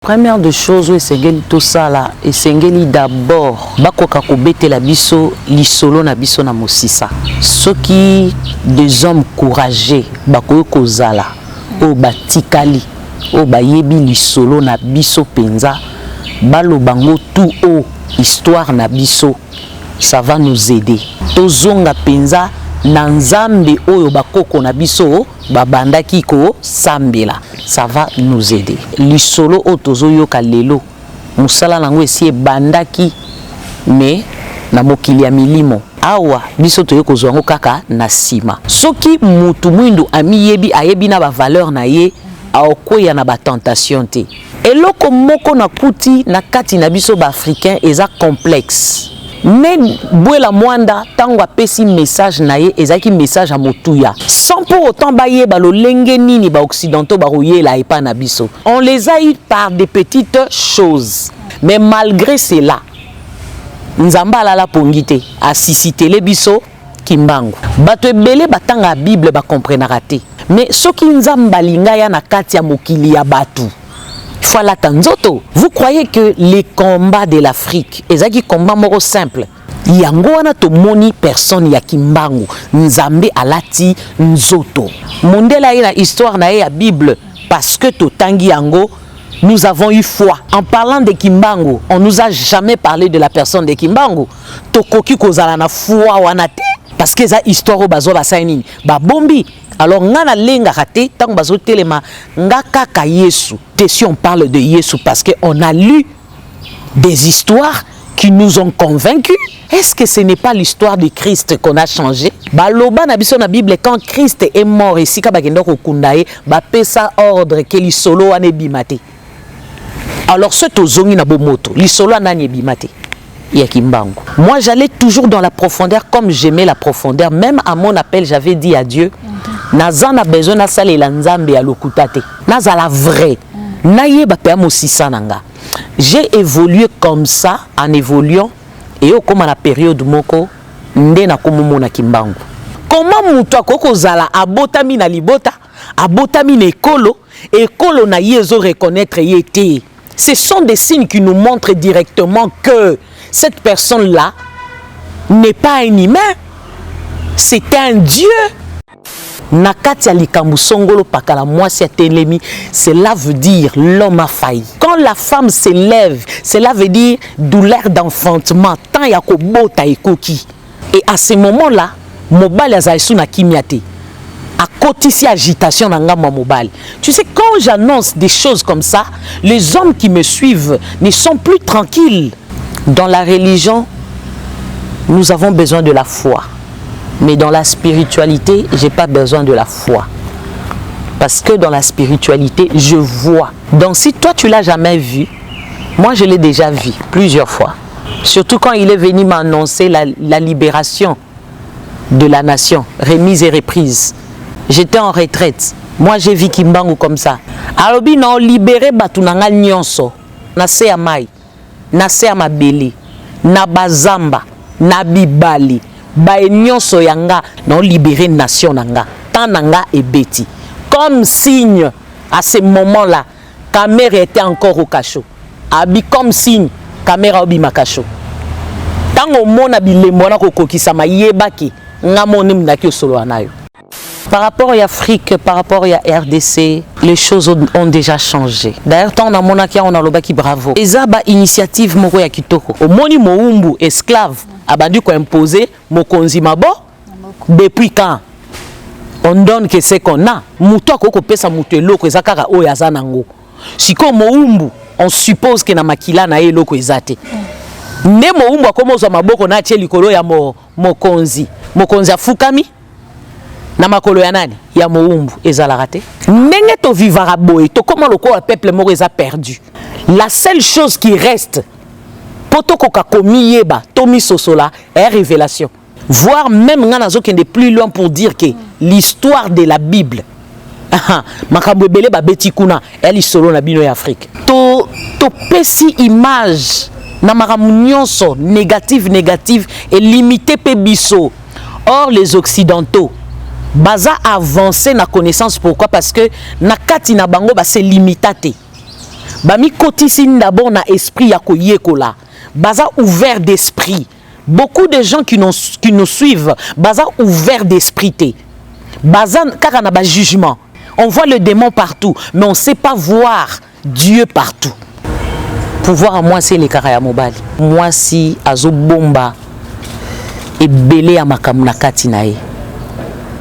Première de choses, esengeli tout ça là, esengeli d'abord bakoka kobete la biso lisolo na biso na mosisa. Ceux qui des hommes courageux bakoyo kozala o batikali o bayebi lisolo na biso penza balo bango tout o histoire na biso, ça va nous aider. Tozonga penza na nzambe oyo bakoko na biso babandaki ko sambela, ça va nous aider. Lisolo otozo yoka lelo musala nango esi bandaki mais na mokili ya milimo awa biso toyoko zwango kaka na sima. Soki mutu mwindu amiyebi ayebi na ba valeur na ye aokoya na ba tentation te. Eloko moko na kuti na kati na biso ba africain eza complexe. Mais bwela mwanda tango apesi message na ye ezaki message a motuya sans pour autant baye balo lenge nini ba occidentaux ba royela epa na biso. On les a eu par des petites choses. Mais malgré cela nzamba la pongite asisite le biso kimbangu. Bato ebele batanga Bible ba comprendre te. Mais soki nzamba linga ya na kati ya mokili ya batu. Vous croyez que les combats de l'Afrique, ezaki combat moro simple. Yango wana to moni personne ya kimbangu, nzambe alati nzoto. Mondela ina histoire na ya Bible parce que to tangi yango nous avons eu foi. En parlant de kimbangu, on nous a jamais parlé de la personne de kimbangu. To koki kozala na foi wana te parce que za histoire bazo ba saini ba bombi. Alors, ngana lenga raté, tant bazo telema, ngaka ka Yesu. Si on parle de Yesu parce qu'on a lu des histoires qui nous ont convaincus, est-ce que ce n'est pas l'histoire de Christ qu'on a changé? Baloba na biso na Bible quand Christ est mort et si ka bakendo ko kundaye, ba pesa ordre que li solo ane bimate. Alors ce tozongi na bomoto, li solo ananye bimate. Moi, j'allais toujours dans la profondeur comme j'aimais la profondeur. Même à mon appel, j'avais dit à Dieu, Nazan a besoin de saler la nzambe à l'okutate. Nazan la vraie. Naye bapea mosisa nanga. J'ai évolué comme ça, en évoluant, et au comme à la période moko, nde na komomo na kimbangu. Comment moutoua koko zala abotami na libota, abotami na ekolo, ekolo na yezo reconnaître yete. Ce sont des signes qui nous montrent directement que cette personne-là n'est pas un humain, c'est un Dieu. Nakatia likambu songolo pakala mwasi atelemi, cela veut dire l'homme a failli. Quand la femme s'élève, cela veut dire douleur d'enfantement, tant yako bota ekoki. Et à ce moment-là, mobile azaisu na kimiate. À côté ici agitation nanga mobile. Tu sais, quand j'annonce des choses comme ça, les hommes qui me suivent ne sont plus tranquilles. Dans la religion, nous avons besoin de la foi. Mais dans la spiritualité, je n'ai pas besoin de la foi. Parce que dans la spiritualité, je vois. Donc si toi tu ne l'as jamais vu, moi je l'ai déjà vu plusieurs fois. Surtout quand il est venu m'annoncer la libération de la nation, remise et reprise. J'étais en retraite. Moi j'ai vu Kimbangu comme ça. Alobi non libéré batunanga nyonso. Na se amai. Na se amabeli. Na bazamba. Na bibali. Ba nyonso yanga non libéré nation nanga. Tananga et beti. Comme signe à ce moment-là, Caméra était encore au cachot. Abi comme signe, Caméra obi makacho. Tango mona bilemona kokokisa ma yebaki ngamoni mnaki solo anayo. Par rapport à l'Afrique, par rapport à RDC, les choses ont déjà changé. D'ailleurs, tant on a monaki, on a le baki bravo. Et ça, initiative moko ya kitoko. Au moni moumbu esclave, abandi ko imposer mokonzi mabo. Depuis quand on donne que c'est qu'on a. Mouto ko pesa mutu eloko ezakaka o yazanango. Siko moumbu, on suppose que na makila na eloko ezate. Ne moumbu akomoza maboko na tie likolo ya mokonzi. Mokonzi afukami. Na makolo ya nani ya moumbu ezalaka te ndenge to vivara boy to comment le corps peuple moko eza perdu. La seule chose qui reste poto koka komi yeba tomi sosola est révélation. Voire même ngana zokende plus loin pour dire que l'histoire de la Bible makambo ebele ba beti kuna eli solo na bino ya Afrique to pesi image na makambo nyonso négative et limité pe biso. Or les occidentaux baza avancer na connaissance. Pourquoi? Parce que na kati na bango ba c'est limitaté. bami kotisi d'abord na esprit ya koyekola baza ouvert d'esprit. Beaucoup de gens qui nous suivent baza ouvert d'esprit te baza kaka na ba jugement. On voit le démon partout mais on sait pas voir Dieu partout. Pouvoir à moi c'est les kaka ya mobali moi si azo bomba et belé à makamou na kati na ye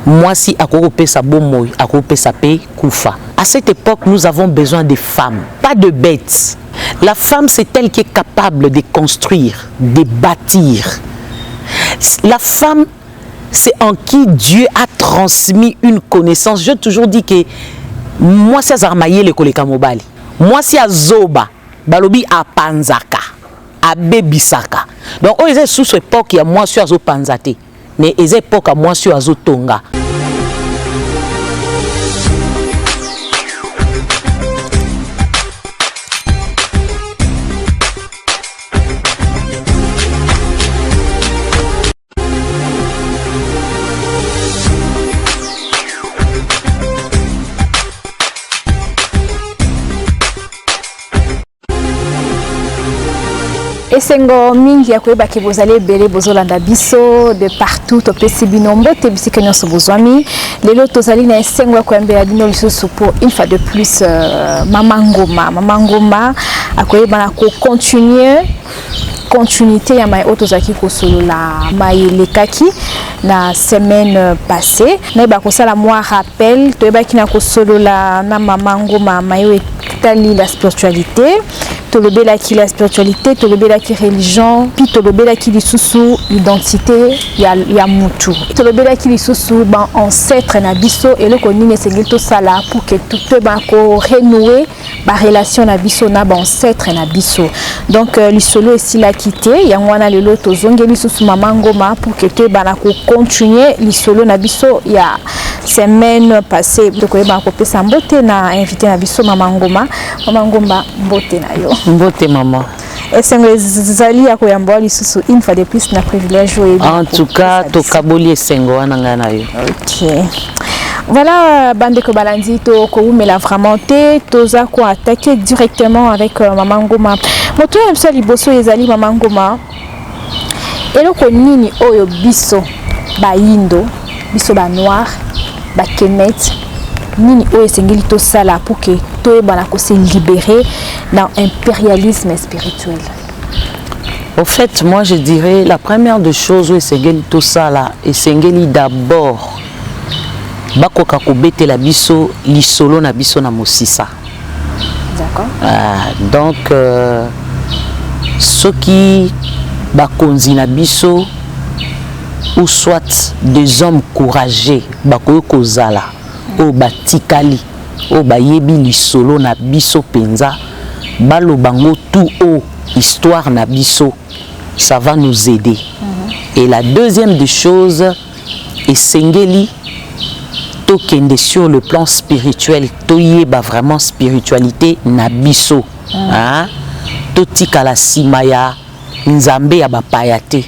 moi si akorope sa bomoy akorope sa pe koufa. À cette époque nous avons besoin de femmes, pas de bêtes. La femme c'est elle qui est capable de construire, de bâtir. La femme c'est en qui Dieu a transmis une connaissance. J'ai toujours dit que moi si azarmaye le koleka mobali moi si azoba balobi a panzaka a bebisaka. Donc oh ils sous cette époque il y a moi sur azo panzate mais ils époque à moi sur azo tonga. Esengo mingi ya koyeba ke bozali belé bozolanda biso de partout topesi binombo te bisika nyonso bozwami lelo tozali na esengo ya koyambela bino lisusu pour une fois de plus Mama Ngoma akoyeba na ko continuité ya mai otozaki kosolola mai lekaki na semaine passée na ba kosala moi rappel toyebaki na kosolola na Mama Ngoma mai etali la spiritualité tolobela ki la spiritualité tolobela ki religion puis tolobela ki lisusu identité ya mutu tolobela ki lisusu ban ancêtre na biso eloko nini esengeli tosala pour que tout ba ko renouer ba relation na biso na ba ancêtre na biso donc lisolo esila kité yango wana lelo tozongeli lisusu Mama Ngoma pour que te ba na ko continuer lisolo na biso ya semaine passée tokoyeba ko pesa mbote na invité na biso Mama Ngoma mbote na yo mbote maman. Esengo zali ya koyamba lisusu une fois de plus na privilège en tout cas to kaboli esengo wana ngana yo. OK. Voilà bande ko balandi to ko umela vraiment te toza ko attaquer directement avec Mama Ngoma. Moto ya msali boso ezali Mama Ngoma. Eloko nini oyo biso ba yindo biso ba noir ba kemet nini oyo esengeli tosala pour que toyebana ko se libérer dans l'impérialisme spirituel. Au fait, moi je dirais la première des choses où esengeli tosala esengeli d'abord bakoka kobete la biso lisolo na biso na mosisa. D'accord. Donc ceux qui bakonzi na biso ou soit des hommes courageux bakoyo kozala o batikali o bayebi lisolo na biso penza balo bango tout o histoire na biso ça va nous aider. Et la deuxième des choses esengeli tokende sur le plan spirituel toyeba vraiment spiritualité na biso totika la simaya nzambe ya bapaya te.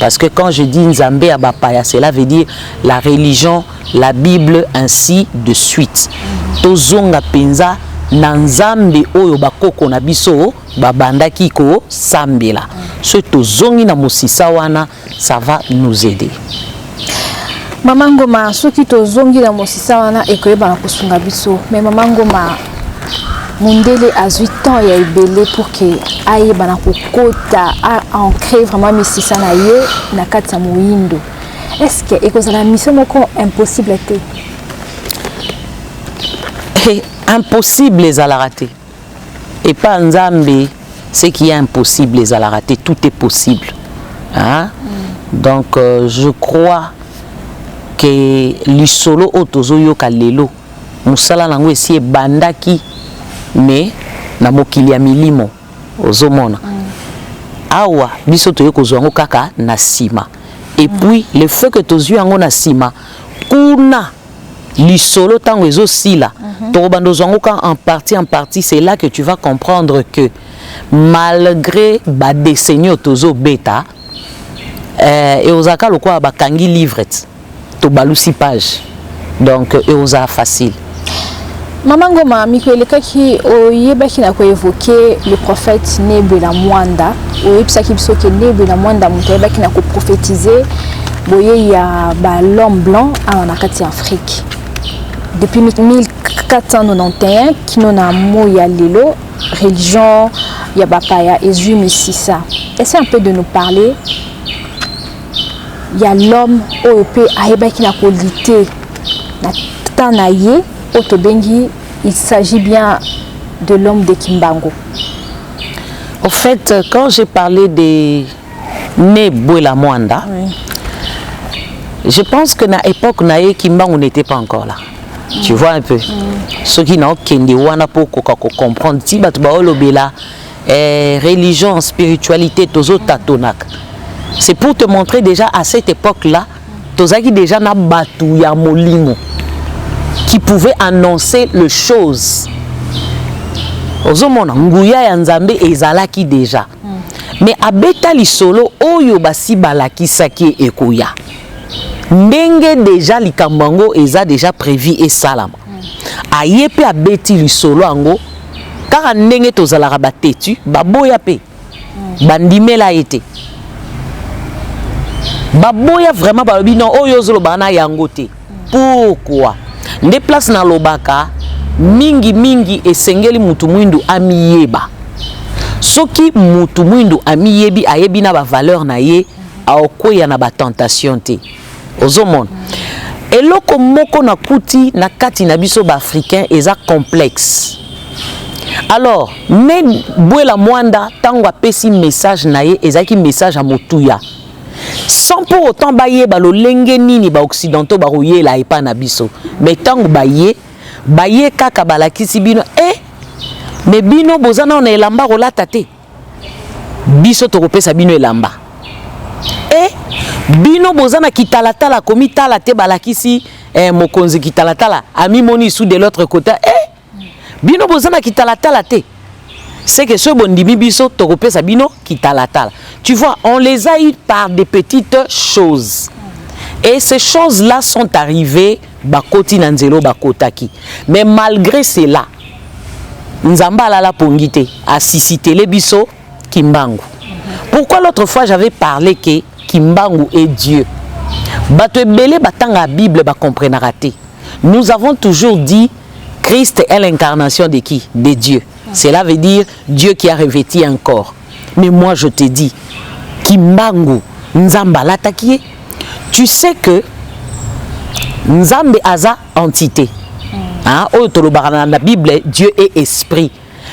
Parce que quand je dis Nzambe Abapaya, cela veut dire la religion, la Bible, ainsi de suite. Tozonga penza na Nzambe oyo bakoko na biso babanda kiko sambela. Ce tozongi na mosisa wana, ça va nous aider. Mama Ngoma, soki tozongi na mosisa wana ekoyeba na kosunga biso. Mais Mama Ngoma Mundele a 8 ans et il belé pour que aille bana kokota a ancré vraiment misisa na ye na kati ya moyindo. Est-ce que ekozala mission moko impossible te? Impossible les a la rater. Et pas Nzambe, ce qui est impossible les a la rater, tout est possible. Hein? Donc je crois que l'isolo otozo yoka lelo musala nango esi bandaki mais na mokili ya milimo ozomona awa biso toye kozwa ngo kaka na sima et puis le fait que tozwi yango na sima kuna lisolo tango ezo sila to bando zongo en partie c'est là que tu vas comprendre que malgré ba décennies tozo beta et ozaka lokwa bakangi livret to balusi page donc et oza facile. Maman Ngoma mikoleka ki oyeba ki na ko évoquer le prophète Nebula Mwanda oyebisa ki biso ke Nebula Mwanda muteba ki na ko prophétiser boye ya ba l'homme blanc en kati Afrique depuis 1491 qui nous a moya lelo religion ya bapaya Jésus Mississa. Essaie un peu de nous parler ya l'homme oyope ayeba ki na ko lité na tanaye Otobengi, il s'agit bien de l'homme de Kimbangu. En fait, quand j'ai parlé de Nebula Mwanda, oui, je pense que à l'époque, Kimbangu n'était pas encore là. Tu vois un peu. Ceux qui n'ont qu'un wana pour comprendre, si religion, spiritualité, tozo tatonak. C'est pour te montrer déjà à cette époque-là, tozaki déjà na batu ya molimo qui pouvait annoncer les choses. Ozomona nguya ya nzambe ezalaki déjà. Mais abeta lisolo oyo basi balaki saki ekoya. Ndenge déjà likambango eza déjà prévu et salama. Ayepe abeti lisolo ango kaka ndenge tozalaka batetu baboya pe bandimela été. Baboya vraiment balobi non oyo zolo bana yango te. Pourquoi? Nde place na lobaka mingi esengeli mutu mwindu amiyeba. Soki mutu mwindu amiyebi ayebi na ba valeur na ye aokoya na ba tentation te. Ozomon. Eloko moko na kuti na kati na biso ba africain eza complexe. Alors, Nebula Mwanda tango apesi message na ye ezaki message a motuya. Sans pour autant baye balo lenge nini ba occidentaux ba roye la epa na biso. Mais tango baye kaka balakisi bino mais bino bozana on elamba rolata te. Biso to kopesa bino elamba. Bino bozana kitalatala komi tala te balakisi mokonzi kitalatala ami moni sous de l'autre côté. Bino bozana kitalatala te. C'est que ce bondimi biso to kopesa bino kitalatala. Tu vois, on les a eu par des petites choses. Et ces choses-là sont arrivées bakoti nanzelo bakotaki. Mais malgré cela, Nzamba la pongite a sisite le biso Kimbangu. Pourquoi l'autre fois j'avais parlé que Kimbangu est Dieu? Bato ebele batanga Bible ba comprendre raté. Nous avons toujours dit Christ est l'incarnation de qui? De Dieu. Cela veut dire Dieu qui a revêti un corps. Mais moi je te dis Kimbangu Nzamba l'attaqué. Tu sais que Nzambe aza entité. Hein, dans la Bible, Dieu est esprit.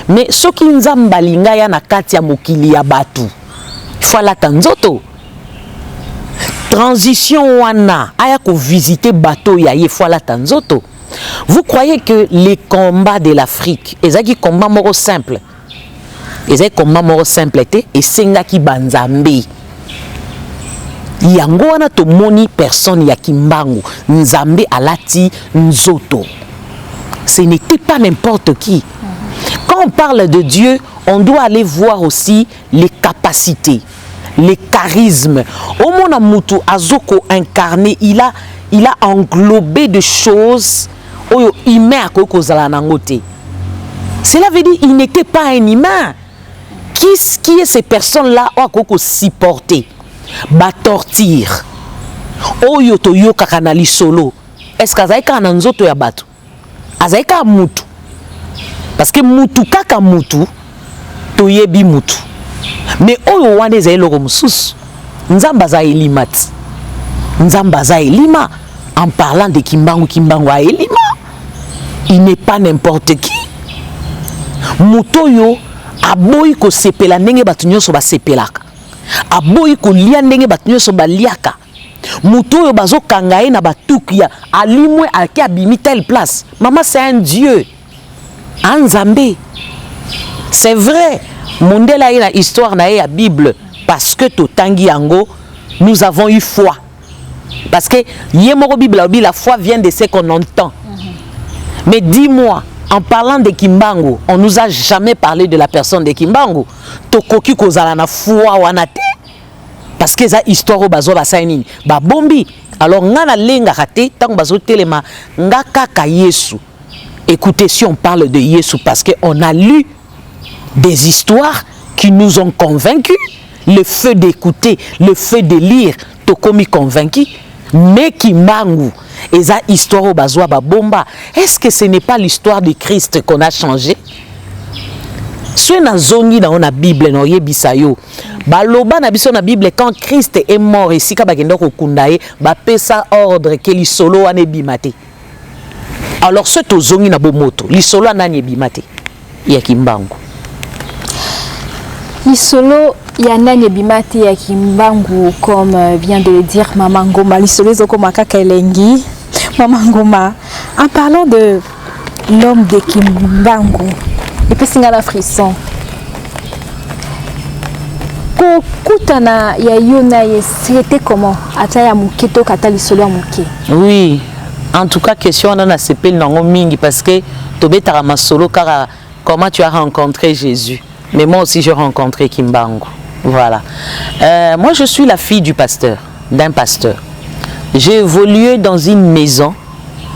Mais ce qui Nzamba linga ya na kati ya mokili ya batu. Il faut la tanzoto. Transition wana aya ko visiter bateau ya il faut la tanzoto. Vous croyez que les combats de l'Afrique, ezaki combat moro simple. Ezaki combat moro simple et sengaki banzambe. Yango wana to moni personne ya Kimbangu Nzambe alati nzoto. Ce n'était pas n'importe qui. Quand on parle de Dieu, on doit aller voir aussi les capacités, les charismes. Au mon amutu azoko incarné, il a englobé de choses humaines. Cela veut dire qu'il n'était pas un humain. Qui est ces personnes-là qui supporté? Ba torture oyo to yoka kanali solo est-ce que azaika na nzoto ya bato azaika mutu parce que mutu kaka mutu to yebi mutu mais oyo wane za eloko mususu Nzamba za elimati Nzamba za elima en parlant de Kimbangu a elima il n'est pas n'importe qui muto yo aboyi ko sepela ndenge batu nyonso ba sepelaka aboyi kolia ndenge bato nyonso baliaka mutu oyo bazokanga ye na batuku ya alimwe ake abimi telle place. Maman c'est un Dieu un Nzambe. C'est vrai mondela ye na histoire na ye ya Bible parce que totangi yango nous avons eu foi parce que ye moko Bible la foi vient de ce qu'on entend. Mais dis-moi, en parlant de Kimbangu, on nous a jamais parlé de la personne de Kimbangu. Tokoki kozala na foi wana te. Parce que ça histoire bazo ba saini ba bombi. Alors ngana lenga kate tango bazo telema nga kaka Yesu. Écoutez, si on parle de Yesu, parce qu'on a lu des histoires qui nous ont convaincus, le fait d'écouter, le fait de lire, tokomi convaincu, mais qui mangu, et ça histoire au bazwa bomba. Est-ce que ce n'est pas l'histoire de Christ qu'on a changé? Si on a zongi dans la Bible, on a bisayo. Baloba na biso na Bible quand Christ est mort ici, ka bagenda ko kundaye, ba pesa ordre que li solo ane bimate. Alors ce to zongi na bomoto, li solo ananye bimate. Ya kimbangu. Li solo ya nanye bimate ya kimbangu, comme vient de le dire Maman Ngoma, li solo zoko makaka elengi. Maman Ngoma, en parlant de l'homme de Kimbangu, et puis c'est un frisson. Kokutana ya yona c'était comment? Ataya muketo katali solo muke. Oui, en tout cas question on a sepel nango mingi parce que tobetara masolo car comment tu as rencontré Jésus. Mais moi aussi j'ai rencontré Kimbangu. Voilà. Moi je suis la fille du pasteur, d'un pasteur. J'ai évolué dans une maison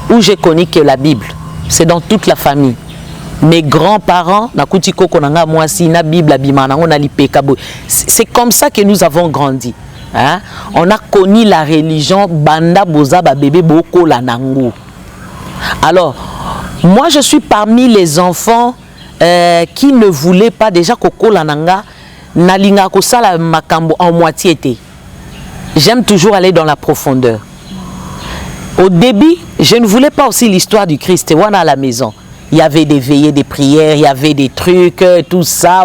où j'ai connu que la Bible. C'est dans toute la famille. Mes grands-parents, c'est comme ça que nous avons grandi. Hein? On a connu la religion Banda Boza Bébé Boko Lanango. Alors, moi je suis parmi les enfants qui ne voulaient pas déjà Koko Lananga Nalinga Kosala Makambo en moitié. J'aime toujours aller dans la profondeur. Au début, je ne voulais pas aussi l'histoire du Christ. Voilà à la maison. Il y avait des veillées, des prières, il y avait des trucs, tout ça.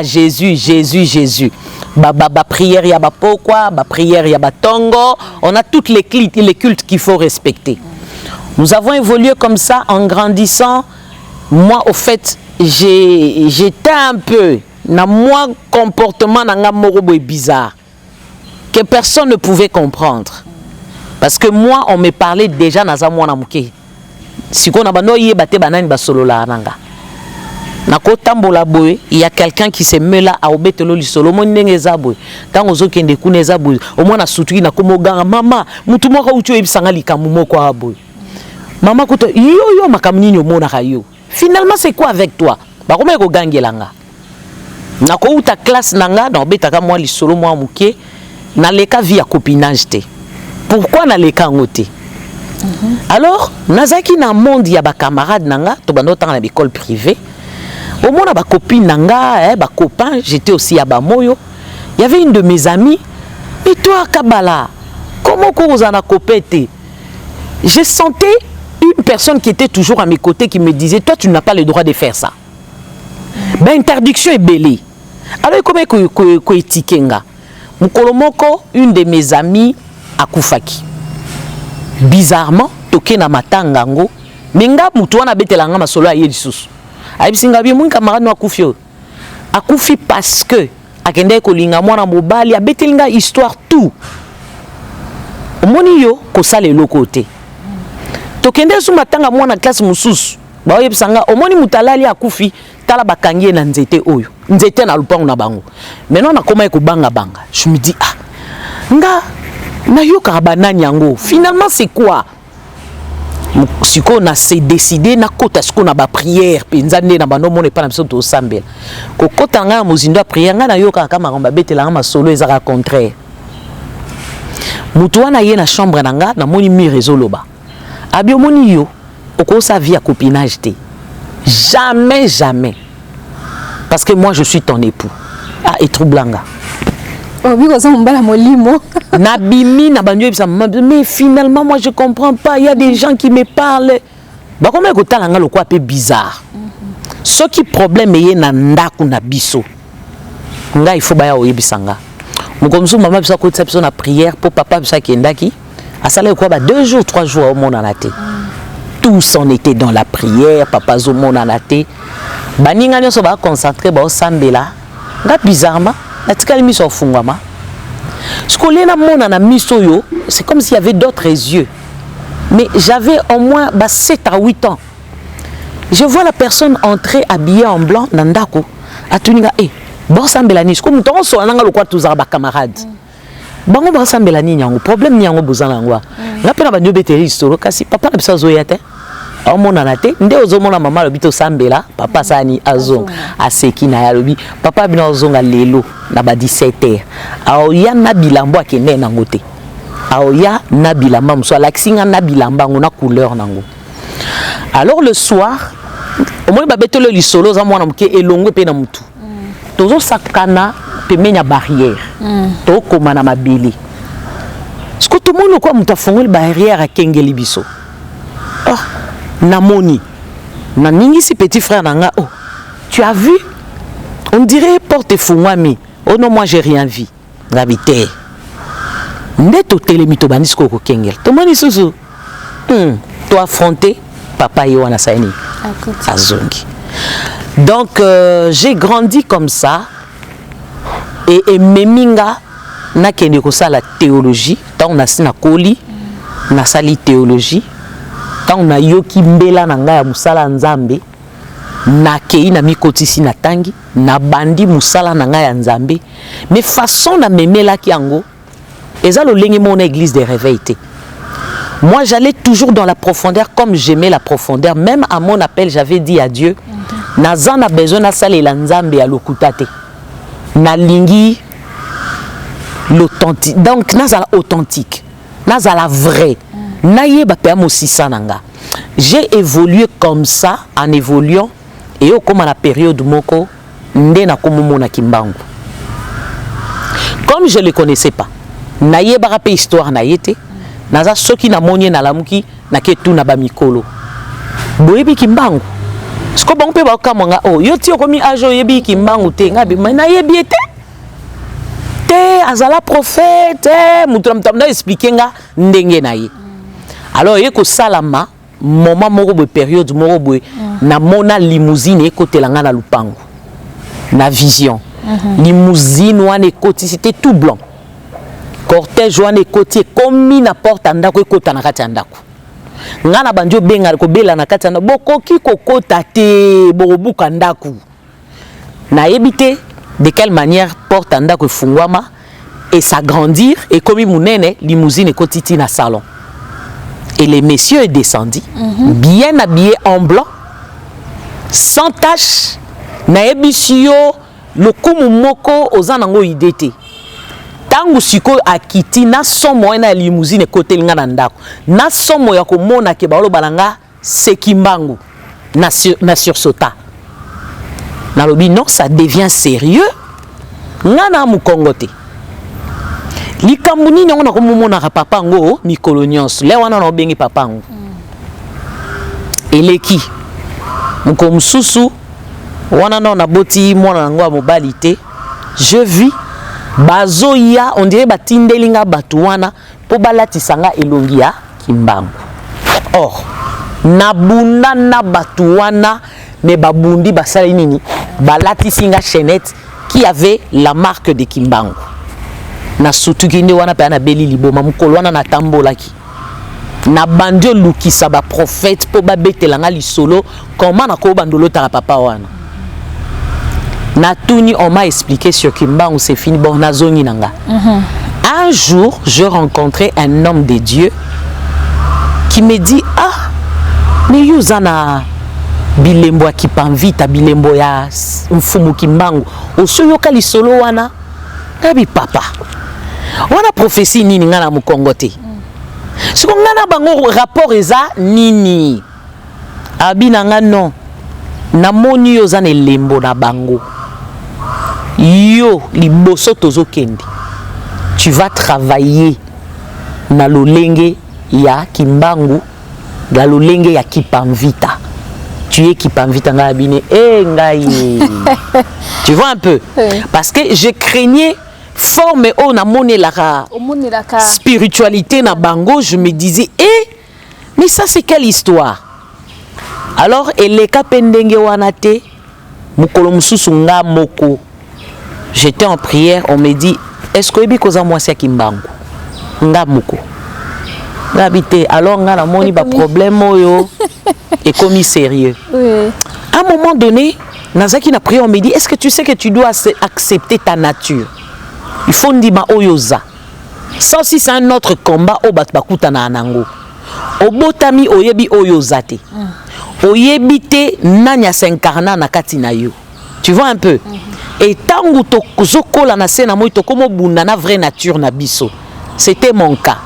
Jésus, Jésus, Jésus. Prière, il y a pourquoi, prière, il y a tongo. On a toutes les cultes qu'il faut respecter. Nous avons évolué comme ça en grandissant. Moi, au fait, j'étais un peu dans mon comportement bizarre que personne ne pouvait comprendre. Parce que moi, on me parlait déjà dans un mouké. Si on a banoye baté banane basolo la nanga. Nako tambola boy, il y a quelqu'un qui se met là à obetelo li solo mon ndengeza boy. Tant ozo kende kuneza boy, au moins na sutu na komoganga mama, mutu moko ucho ebisanga likamu moko a boy. Maman koto yo makamni nyo mona kayo. Finalement c'est quoi avec toi? Ba koma ko gangelanga. Nako uta classe nanga na obetaka moi li solo moi muké na leka via copinage te. Pourquoi na leka ngote? Alors, nazaki na monde ya ba camarades nanga, to bando tanga na l'école privée. Au moins ba copine nanga, ba copain, j'étais aussi à Bamoyo. Il y avait une de mes amies. Mais toi Kabala, comment qu'on vous en a copété? Je sentais une personne qui était toujours à mes côtés qui me disait toi tu n'as pas le droit de faire ça. Ben interdiction est belée. Alors comment ko etikenga? Mukolomoko, une de mes amies à Koufaki. Bizarrement, toke na matangango, menga mutu wana betelanga masolo aye lisusu. Ayibisinga bi mun camarade no akufi. Akufi parce que akende ko linga mwana mobali abetelinga histoire tout. Omoni yo ko sale lokote. Tokende su matanga mwana classe mususu. Ba oyebisanga omoni mutalali akufi tala bakangie na nzete oyo. Nzete na lupango na bango. Maintenant na koma ko banga. Je me dis nga na yo karabanani yango finalement c'est quoi si on a décidé na kota ce qu'on a ba prière penza nde na bano mona pa na biso to sambela ko kota nga mozindo prière nga na yo kaka maramba betela nga masolo ezaka contraire mutu wana ye na chambre nanga na moni mi rezoloba abi omoni yo okosa via copinage te jamais parce que moi je suis ton époux et troublanga. Mais finalement moi je comprends pas, il y a des gens qui me parlent comment écouter la ngalo quoi peu bizarre ce qui problème est na ndaku na biso nga il faut baya oyebisanga mukomsu mama bisa ko tsepso na prière pour papa bisa kendaki asala quoi 2 jours 3 jours au monde en até tous on était dans la prière papa zo monde en até baninga nyoso ba concentrer ba osambela nga bizarrement natikali miso fungama. Ce qu'on a na misoyo, c'est comme s'il y avait d'autres yeux. Mais j'avais au moins 7 à 8 ans. Je vois la personne entrer habillée en blanc nandako. Atuninga bon sambelani, comme ton so nanga le quoi tous ba camarades. bango ba sambela ni nyango problème ni yango bozana ngwa nga pena banyo beteli solo kasi papa na biso zoya te omona na te nde ozomona mama lobi to sambela papa sani azo aseki na ya lobi papa bino ozonga lelo na ba 17h aoya na bilambo akende na ngote aoya na bilamba muso alaxinga na bilamba ngona couleur nango. Alors le soir au moins ba betelo li solo za mwana muke elongwe pe na mutu tozo sakana pemenya barrière to koma na mabeli sko to mono kwa mutafungula barrière akengeli biso namoni na ningisi petit frère nanga oh tu as vu on dirait porte fungwami oh non moi j'ai rien vu ngabité ndeto telemito banisko ko kengel to moni susu to affronter papa et wana saini azongi. Donc j'ai grandi comme ça et meminga na kende ko sala théologie tant on a sina koli na sali théologie tant on a yoki mbela na nga ya musala nzambe na kei na mikotisi na tangi na bandi musala na nga ya nzambe mais façon na memela ki yango eza lo lenge mon église de réveil te. Moi j'allais toujours dans la profondeur comme j'aimais la profondeur, même à mon appel j'avais dit à Dieu naza na besoin na salela nzambe ya lokutate na lingi l'authentique, donc nazala authentique nazala vrai nayeba pe amosisa nanga. J'ai évolué comme ça en évoluant et au comme à la période moko nde na komomona kimbangu comme je le connaissais pas nayeba rape histoire na yete naza soki na monye na lamuki na ketu na ba mikolo boyebi kimbangu siko bango pe ba kamanga oh yo ti okomi ajo yebi kimbangu te ngabi na yebi te azala prophète mutu mtamda expliquer nga ndenge na ye. Alors yeko salama moment moko bo période moko bo na mona limousine ekotelanga na lupango na vision limousine wana ekoti c'était tout blanc cortège wana ekoti komi na porte andako ekota na kati andako ngana banjo benga ko bela na kati andako bokoki kokota te bobuka ndako na yebite de quelle manière porte andako efungwama et s'agrandir et comme munene limousine ekoti na salon et les messieurs est descendu bien habillé en blanc sans tache na yebisio lokumu moko ozanango idete tangu siko akiti na somo na limousine côté linga na ndako na somo ya komona ke baolo balanga sekimbangu na sursota na lobi non ça devient sérieux ngana mukongote likambuni nyango na komomona papa ngo mikolo nyonso le wana na bengi papa ngo eleki mko msusu wana na boti mwana ngo mobali te je vis bazoya on dirait batindelinga batuwana po balatisanga elongi ya kimbangu or nabunda na batuwana mais babundi basali nini balatisinga chaînette qui avait la marque de kimbangu na sutukinde wana pa na beli liboma mukolo wana na tambolaki na bandio lukisa ba prophète po babetelanga lisolo comment na ko bandolo ta papa wana na tuni on m'a expliqué sur kimbangu c'est fini bon na zongi nanga. Un jour je rencontrais un homme de Dieu qui me dit ah mais yuzana bilembo ya kipanvita bilembo ya mfumu kimbangu osoyoka lisolo wana kabi papa wana prophétie nini ngana mukongo te siko ngana bango rapport eza nini abina nga non namoni yo zana lembo na bango yo liboso tozo kendi tu vas travailler na lolenge ya kimbangu na lolenge ya kipanvita tu es kipanvita nga abine ngai tu vois un peu parce que je craignais fort mais on a moné la spiritualité na bango je me disais mais ça c'est quelle histoire. Alors eleka pendenge wana te mukolo mususu nga moko j'étais en prière on me dit est-ce que ebi koza mwasi kimbangu nga moko ngabité alors nga na moni ba problème oyo et comme sérieux à un moment donné nazaki na prière on me dit est-ce que tu sais que tu dois accepter ta nature il faut ndima oyoza Ça aussi, c'est un autre combat au Batbakuta na anango. Obotami oyebi oyozate. Oyebi te nanya s'incarna na katina yo. Tu vois un peu? Et tangu to zokola na sena moi to komo bunda na vraie nature na biso. C'était mon cas.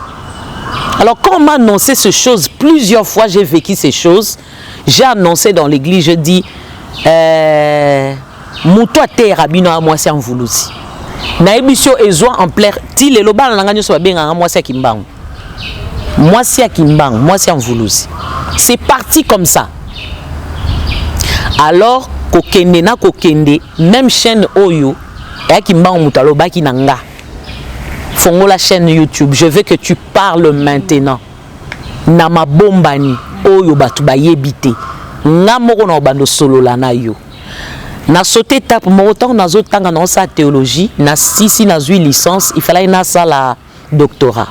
Alors quand on m'a annoncé ces choses, plusieurs fois j'ai vécu ces choses. J'ai annoncé dans l'église, je dis Mouto a te rabino a moi c'est en voulousi. Na ebisio ezwa en plaire ti le loba na nganyo so ba benga moi c'est kimbangu. Moi c'est kimbangu, moi c'est en voulousi. C'est parti comme ça. Alors kokende na kokende même chaîne Oyo et kimbangu mutalo baki nanga. Fongo la chaîne YouTube, je veux que tu parles maintenant. Na ma bombani Oyo batu ba yebite. Nga moko na bando solo la na yo. Na sauté étape mo autant na zo tanga na sa théologie, na sisi na zui licence, il fallait na sa la doctorat.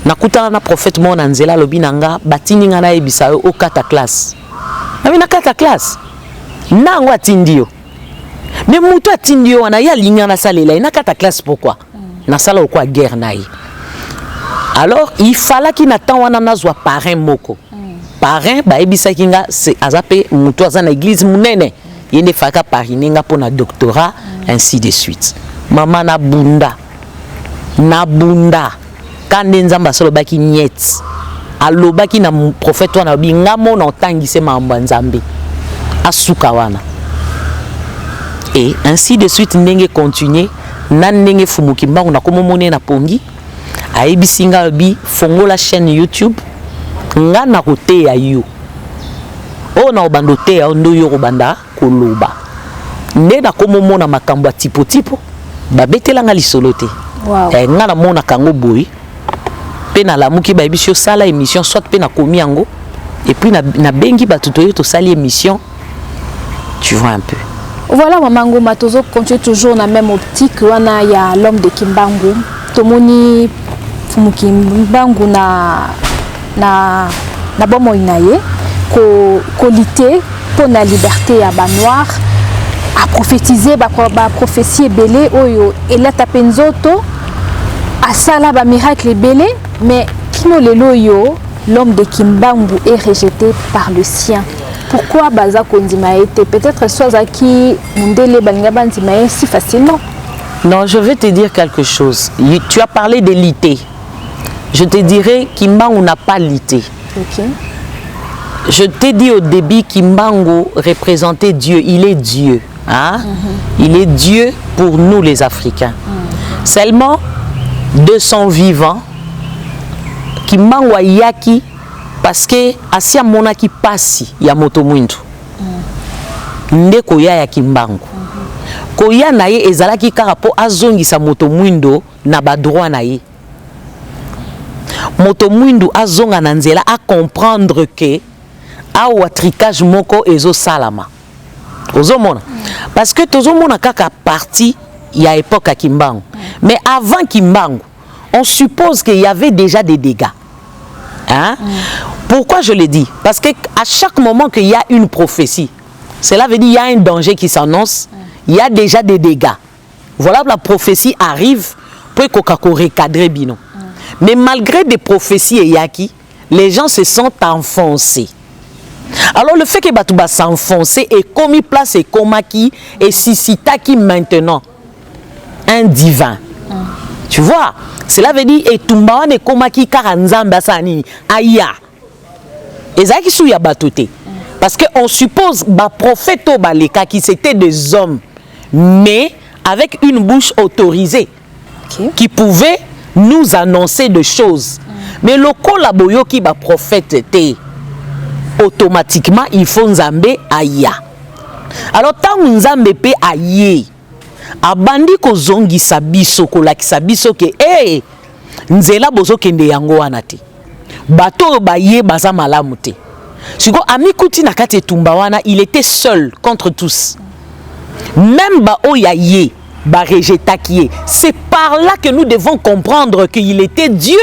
Na kutana na prophète mo na nzela lobi nanga batini nga na ebisa yo o kata classe. Na na kata classe. Na ngo atindi yo. Mais muto atindi yo na ya linga na salela na kata classe pourquoi? Na sala o quoi guerre na yi. Alors il fallait qu'il n'attend wana na zo parrain moko. Parrain ba ebisa kinga c'est azape muto azana église munene. Yende faka parininga pour na doctorat ainsi de suite. Maman na bunda kande nzamba solo baki niet alobaki na prophète wana bi ngamo na tangise mambo nzambe asuka wana et ainsi de suite ndenge continuer nan ndenge fumuki mbangu na komomone na pongi ayibisinga bi fongola chaîne YouTube nga na kote ya yo o na obando te ya ndo yo kobanda koloba nde na komomona makambo tipo babetelanga lisolo te. Wow. Nga na mona kango boy pe na lamuki ba ebisio sala émission soit pe na komi yango et puis na bengi batutoyo to sali émission. Tu vois un peu. Voilà Mamango Matozo continue toujours na même optique wana ya l'homme de Kimbangu. Tomoni fumuki Kimbangu na bomo inaye ko lité pour la liberté ya ba noir a prophétiser ba prophétie belé oyo et là tapenzoto a sala ba miracle belé mais kino lelo yo l'homme de Kimbangu est rejeté par le sien. Pourquoi baza kondima été peut-être soit qui mundele balinga bandima si facilement? Non, je vais te dire quelque chose. Tu as parlé de lité. Je te dirais Kimbangu n'a pas lité. OK. Je t'ai dit au début Kimbangu représentait Dieu, il est Dieu. Hein? Il est Dieu pour nous les Africains. Seulement de son vivant, Kimbangu yaki parce que asia mona ki pasi ya moto mwindu. Nde koya ya Kimbangu. Koya na ye ezalaki kaka po azongisa moto mwindo na ba droit na ye. Moto mwindu azonga na nzela a comprendre que awa tricage moko ezo salama. Ozomona. Parce que tozomona kaka parti il y a époque à Kimbangu. Mais avant Kimbangu, on suppose qu'il y avait déjà des dégâts. Hein? Pourquoi je le dis? Parce qu'à chaque moment qu'il y a une prophétie, cela veut dire qu'il y a un danger qui s'annonce, il y a déjà des dégâts. Voilà, la prophétie arrive pour qu'on recadre bino. Mais malgré des prophéties et yaki, les gens se sont enfoncés. Alors le fait que Batouba s'enfoncer et commis place et komaki et sisita qui maintenant un divin. Tu vois, cela veut dire et tumbawan et komaki karanzamba sani aya. Et ça qui sou ya batouté. Parce que on suppose ba prophète au baleka qui c'était des hommes mais avec une bouche autorisée qui pouvait nous annoncer des choses. Mais le kolaboyo qui ba prophète était automatiquement il faut nzambe aya. Alors tant nzambe pe aye abandi ko zongi sabiso ko lakisa biso ke nzela bozo kende yango wana te bato baye baza malamu te siko amikuti na kati etumba wana il était seul contre tous même ba oyaye ba rejetaki. C'est par là que nous devons comprendre qu'il était Dieu.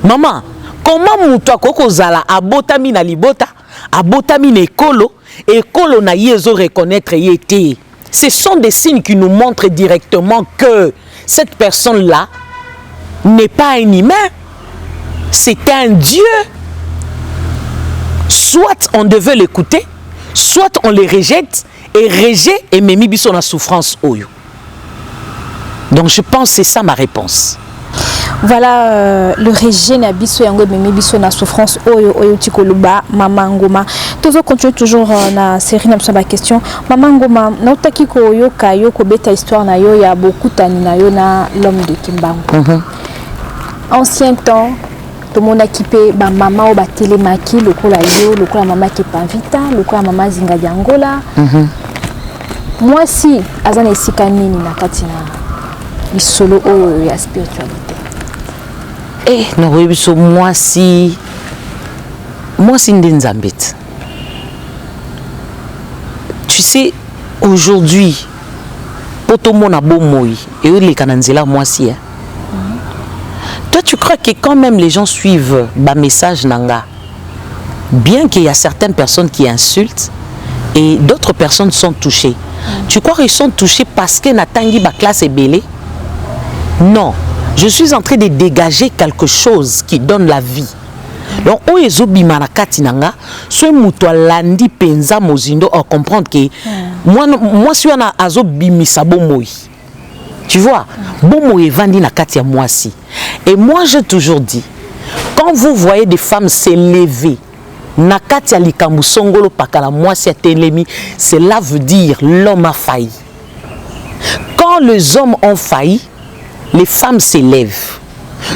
Maman, comment mutu akokozala abotami na libota, abotami na ekolo, ekolo na yezo reconnaître yete. Ce sont des signes qui nous montrent directement que cette personne-là n'est pas un humain, c'est un Dieu. Soit on devait l'écouter, soit on le rejette, et rejet et memi biso na souffrance oyo. Donc je pense que c'est ça ma réponse. Voilà le rejet na biso yango memi biso na souffrance oyo tikoluba Mama Ngoma. Toujours continue toujours na série na biso ba question. Mama Ngoma, na utaki ko yoka yo ko beta histoire na yo ya beaucoup tani na yo na l'homme de Kimbangu. Ancien temps tout le monde a équipé ba maman ou ba télémaki lokola yo lokola mama ki pavita lokola mama zinga diangola. Moi si azana esika nini na katina lisolo oyo ya spiritualité. Eh non biso moi si ndenzambet. Tu sais aujourd'hui poto mona bomoi et les kananzela moi si. Toi, tu crois que quand même les gens suivent ma message nanga, bien qu'il y a certaines personnes qui insultent et d'autres personnes sont touchées. Tu crois qu'ils sont touchés parce que Natangi ba classe est belée? Non, je suis en train de dégager quelque chose qui donne la vie. Donc, oyezo bimana katinanga, soit muto landi penza mozindo à comprendre que moi si on a azo bimisa bomoi. Tu vois, bon est vendu na katia moi si. Et moi j'ai toujours dit, quand vous voyez des femmes s'élever, na katia likambu songolo pakala moi si atelemi, cela veut dire l'homme a failli. Quand les hommes ont failli, les femmes s'élèvent.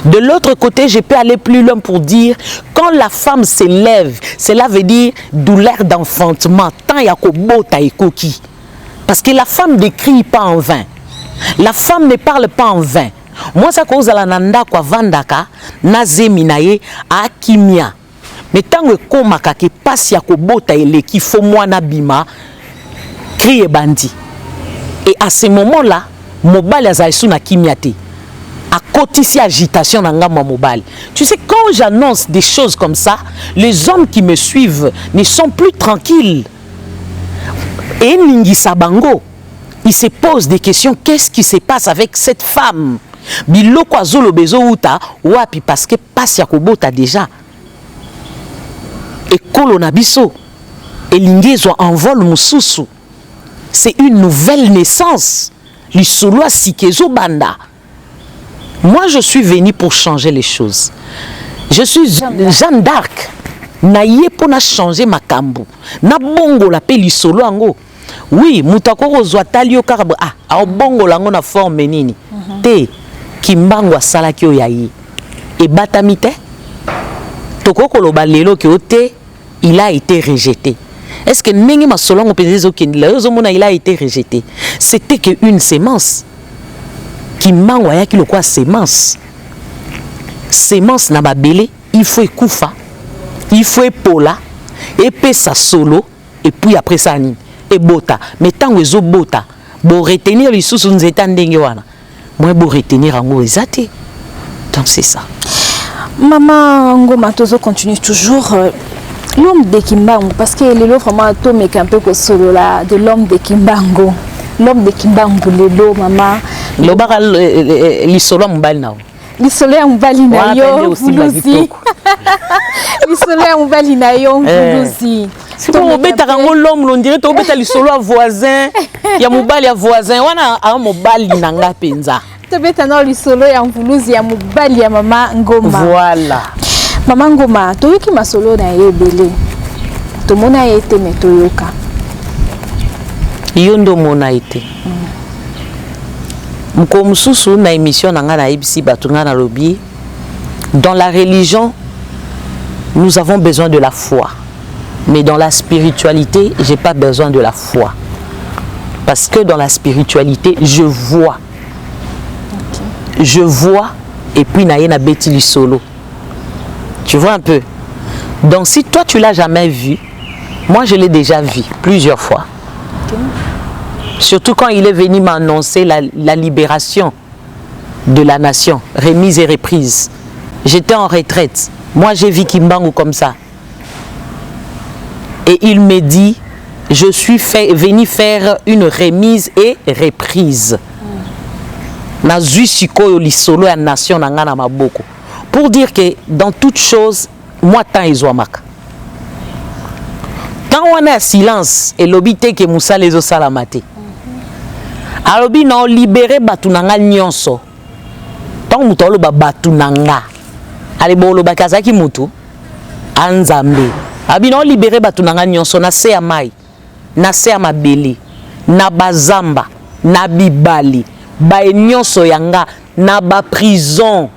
De l'autre côté, je peux aller plus loin pour dire, quand la femme s'élève, cela veut dire douleur d'enfantement, tant yakobo taikoki. Parce que la femme ne crie pas en vain. La femme ne parle pas en vain. Moi, ça cause la nanda kwa vandaka na zeminaye a kimia. Mais tant que komaka ke passe ya ko bota eleki fo mwana bima crie bandi. Et à ce moment-là, mobile azaïsou na kimia te. À côté si agitation na ngama mobile. Tu sais quand j'annonce des choses comme ça, les hommes qui me suivent ne sont plus tranquilles. Et ningi sabango. Il se pose des questions, qu'est-ce qui se passe avec cette femme? Biloko azolo bezo uta, wapi parce que passe ya kobota déjà. Et kolonabiso, et l'ingezo envol mususu. C'est une nouvelle naissance. Lisolo sikezo banda. Moi je suis venu pour changer les choses. Je suis Jeanne d'Arc. Naye pona changer ma kambu. Na bongo la pe lisolo ango. Oui, mutakoko zwatali yo karabo a bongo lango na forme nini. Te Kimbangu salaki yo yayi. Et batamite tokoko loba lelo ki ote il a été rejeté. Est-ce que nengi masolongo penzezo kendila yo zomona il a été rejeté. C'était que une sémence. Kimbangu ayaki lokwa sémence. Sémence na babele, il faut ekufa. Il faut epola, epesa solo et puis après ça ni et bota. Mais tant que zo bota, bo retenir les sous nzeta ndenge wana. Moi bo retenir ango ezate. Donc c'est ça. Maman Ngoma Tozo continue toujours l'homme de Kimbangu parce que le vraiment to mec un peu que solo là de l'homme de Kimbangu. L'homme de Kimbangu lelo maman. Le bara lisolo mbali nao. Lisolo ya mbali na yo vuluzi. Lisolo ya mbali na yo vuluzi. Si vous bêtez l'homme, on dirait que vous bêtez lisolo à voisin. Il y a mobile à voisin. On a un mobile nanga penza. Tu bêtez non lisolo ya vuluzi ya mobile ya Mama Ngoma. Voilà. Mama Ngoma, to yoki masolo na ye belé. To mona yete meto yoka. Yondo mona yete. Mkomususu na émission nanga na ibisi batunga na lobi. Dans la religion, nous avons besoin de la foi. Mais dans la spiritualité, j'ai pas besoin de la foi. Parce que dans la spiritualité, je vois. Okay. Je vois et puis naye na beti li solo. Tu vois un peu. Donc si toi tu l'as jamais vu, moi je l'ai déjà vu plusieurs fois. Okay. Surtout quand il est venu m'annoncer la libération de la nation, remise et reprise. J'étais en retraite. Moi j'ai vu Kimbangu comme ça. Et il me dit, je suis venu faire une remise et reprise. na zui sikoyo lisolo ya nation na nga na maboko pour dire que dans toute chose moi tant ezwamaka tant wana ya silence elobi te ke musala ezosala te alobi na libéré batu na nga nyonso tant mutu aloba batu na nga ale bolobaki azalaki mutu anzambe abi na libéré batu na nga nyonso na se ya mai na se ya mabele na bazamba na bibali ba nyonso yanga na ba prison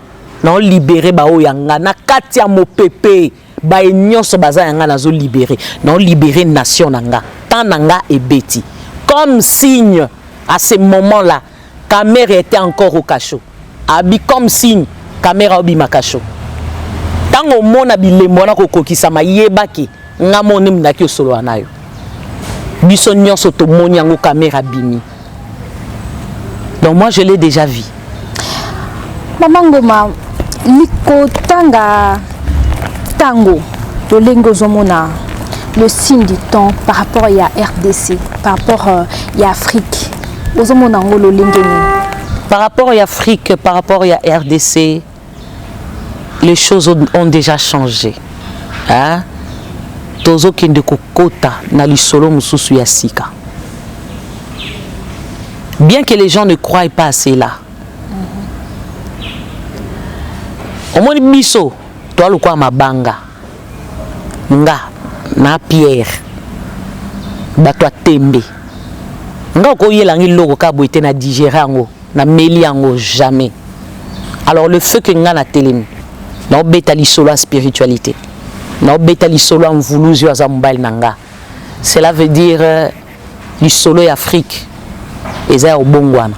na libéré ba o yanga na kati ya mopepe ba nyonso baza yanga nazo libéré na libéré nation nanga tant nanga ebeti comme signe à ce moment-là caméra était encore au cachot abi comme signe caméra obi makachot tango mona bilembo na kokokisa mayebaki nga moni mnaki osolo nayo biso nyonso to moni yango caméra bimi. Donc moi je l'ai déjà vu. Maman Ngoma, liko tanga tango to lengo zomona le signe du temps par rapport à RDC, par rapport à Afrique. Ozomona ngolo lengeni. Par rapport à Afrique, par rapport à RDC, les choses ont déjà changé. Hein? Tozo kende kokota na lisolo mususu ya sika. Bien que les gens ne croient pas à cela. Au moins biso, toi le quoi mabanga. Nga na Pierre. Ba toi tembe. Nga ko yelangi logo ka boite na digérer ngo, na meli ngo jamais. Alors le feu que nga na telemi. Na obetali solo la spiritualité. Na obetali solo en vouluzio azambal nanga. Cela veut dire du solo et Afrique. Eza obongwana.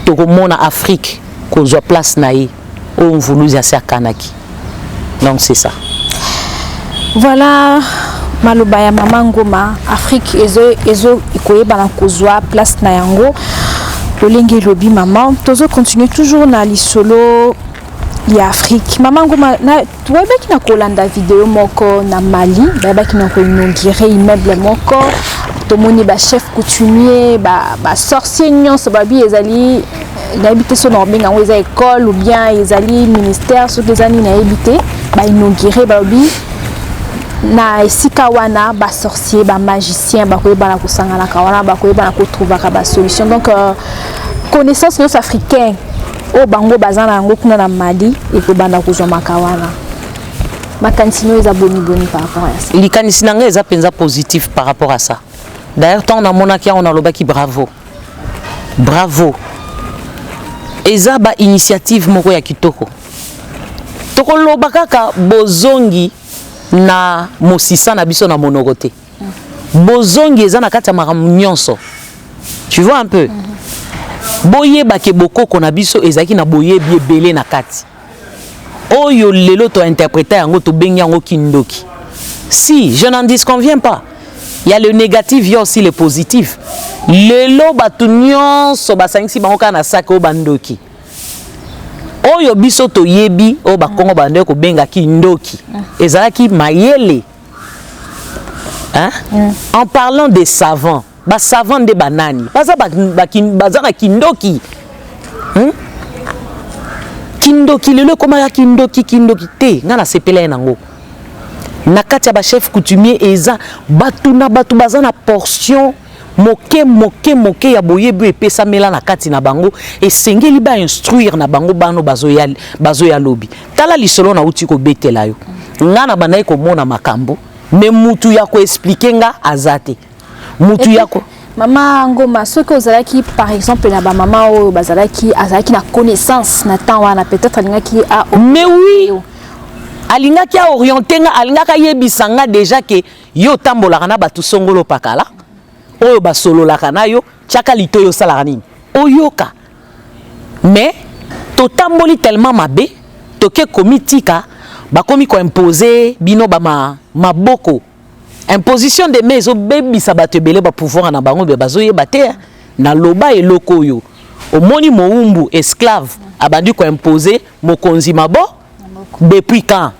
Tokomona Afrique kozwa place na ye on vouluzia sa kanaki. Donc c'est ça. Voilà maloba ya Mama Ngoma Afrique ezo ikoyeba na kozwa place na yango. Lolenge lobi maman tozo continuer toujours na lisolo ya Afrique. Mama Ngoma na tuwebaki na kolanda vidéo moko na Mali, babaki na ko inaugurer immeuble moko. Tomoni ba chef coutumier, ba sorcier nyonso babi ezali na habité so na benga ngo eza école ou bien ezali ministère so kezani na habité ba inaugurer babi na esika wana ba sorcier ba magicien ba koyeba na kusangana ka wana ba koyeba na ko trouver ka ba solution. Donc connaissance nos africains o bango bazana ngo kuna na Mali et ko banda kozwa makawana makanisi eza boni par rapport à ça. Likanisi nanga eza penza positif par rapport à ça. D'ailleurs tant on a monaki on a lobaki bravo. Bravo. Eza ba initiative moko ya kitoko. Toko lobaka ka bozongi na mosisa na biso na monogote. Bozongi eza na kati ya maramu nyonso. Tu vois un peu. Boye bake bokoko na biso ezaki na boye biebele na kati. Oyo lelo to interpréter yango to bengi yango kindoki. Si je n'en disconviens pas. Il y a le négatif, il y a aussi le positif. Lelo batu nyonso basangisi bango kana sako bandoki. Oyo biso to yebi o bakongo bande ko benga kindoki. Ezalaki mayele. Hein? En parlant des savants, ba savants de banani. Baza bazana kindoki. Kindoki lelo koma ya kindoki te ngana sepela nango. Nakati ya ba chef coutumier eza batu bazana portion moke ya boyebu epesa mela na kati na bango esengeli ba instruire na bango bano bazo ya lobi. Tala lisolo na uti ko betela yo. Ngana banayi ko mona makambo mais mutu ya ko expliquer nga azate. Mutu ya ko Mama Ngoma, ce que vous avez qui par exemple na ba maman o bazalaki azalaki na connaissance na temps wana peut-être alinga ki a mais oui alinga ki a orienté nga alinga ka yebisanga déjà que yo tambola kana batu songolo pakala oyo basolo la kana yo chaka litoyo sala nini oyoka mais to tamboli tellement mabe to ke komitika bakomi ko imposer bino ba maboko. Imposition de mes baby sabato belé ba pouvoir na bango be bazo yebate na loba eloko yo omoni moumbu esclave abandi ko imposer mokonzi mabo depuis quand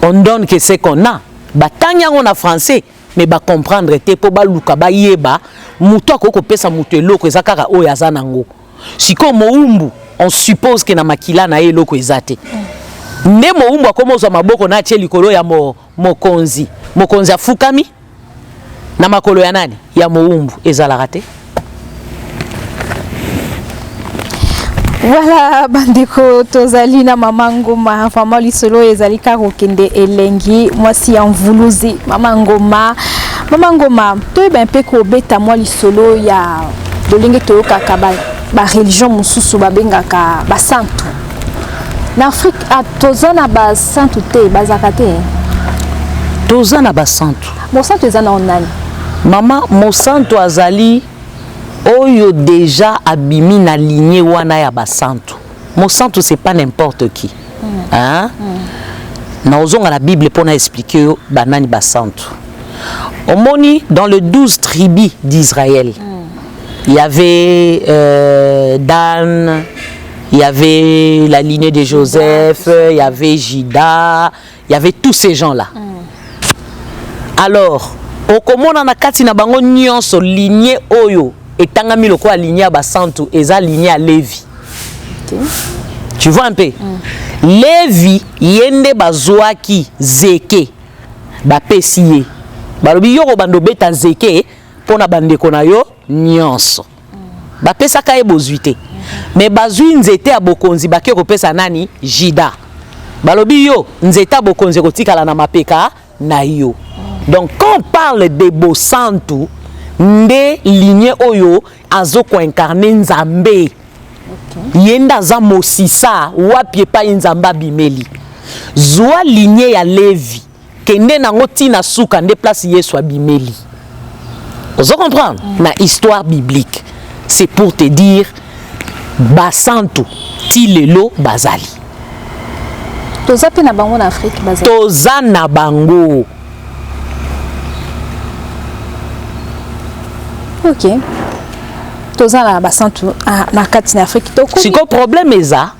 on donne que c'est qu'on a batanya on a français mais ba comprendre te po ba luka ba yeba muto ko pesa muto eloko ezakaka oyo azanango siko moumbu on suppose que na makila na eloko ezate nde moumbu akomoza maboko na tie likolo ya mokonzi afukami na makolo ya nani ya moumbu ezalaka te. Voilà, bandeko tozali na Mama Ngoma vraiment lisolo ezali ka kokende elengi mwasi ya mvuluzi Mama Ngoma to ben pe ko beta mwa lisolo ya dolenge toyoka ka ba religion mususu babengaka ba santu na Afrique tozana ba santu te bazakate tozana ba santu mo santu ezana onani mama mo santu azali oyo déjà abimi na lignée wana ya basantu. Mon santu c'est pas n'importe qui. Hein? Na ozonga la Bible pour expliquer banani basantu. Omoni dans le 12 tribus d'Israël. Il y avait Dan, il y avait la lignée de Joseph, il y avait Juda, il y avait tous ces gens-là. Alors, okomona na kati na bango nyonso lignée oyo et tangami loko aligné à basantu eza aligné à Lévi. Tu vois un peu? Lévi yende bazwaki zeke ba pesiye balobi yoko bando beta zeke pona bandeko na yo nyonso ba pesaka e bozuite mais bazui nzete ya bokonzi bake ko pesa nani Jida balobi yo nzete ya bokonzi ko tikala na mapeka na yo. Donc quand on parle de bosantu nde lignée oyo azoko incarner nzambe yenda za mosisa wapi pa nzamba bimeli zwa lignée ya Lévi kende nango tina suka nde place Yesu abimeli. Vous comprenez na histoire biblique c'est pour te dire basantu ti lelo bazali tozape na bango na Afrique bazali tozana bango. Ok. Tozala basantu na kati na Afrique toko. Siko problème eza.